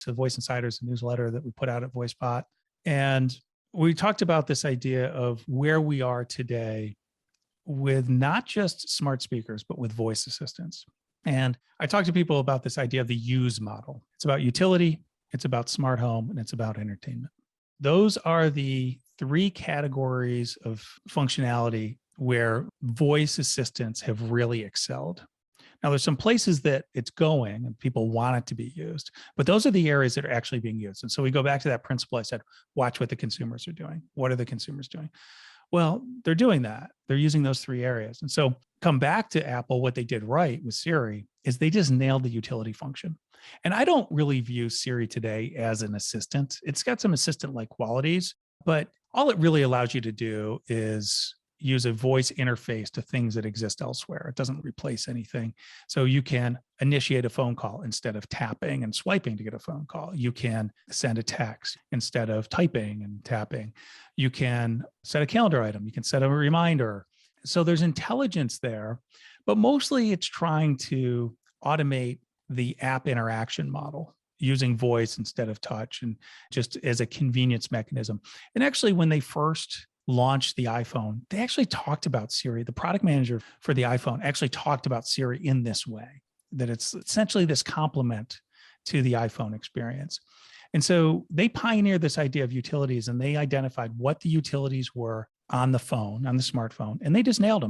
So Voice Insiders, a newsletter that we put out at VoiceBot. And we talked about this idea of where we are today with not just smart speakers, but with voice assistants. And I talked to people about this idea of the use model. It's about utility, it's about smart home, and it's about entertainment. Those are the three categories of functionality where voice assistants have really excelled. Now, there's some places that it's going and people want it to be used, but those are the areas that are actually being used. And so we go back to that principle I said, watch what the consumers are doing. What are the consumers doing? Well, they're doing that. They're using those three areas. And so come back to Apple, what they did right with Siri is they just nailed the utility function. And I don't really view Siri today as an assistant. It's got some assistant-like qualities, but all it really allows you to do is use a voice interface to things that exist elsewhere. It doesn't replace anything. So you can initiate a phone call instead of tapping and swiping to get a phone call. You can send a text instead of typing and tapping. You can set a calendar item. You can set a reminder. So there's intelligence there, but mostly it's trying to automate the app interaction model using voice instead of touch and just as a convenience mechanism. And actually, when they first launched the iPhone, they actually talked about Siri. The product manager for the iPhone actually talked about Siri in this way, that it's essentially this complement to the iPhone experience. And so they pioneered this idea of utilities and they identified what the utilities were on the phone, on the smartphone, and they just nailed them.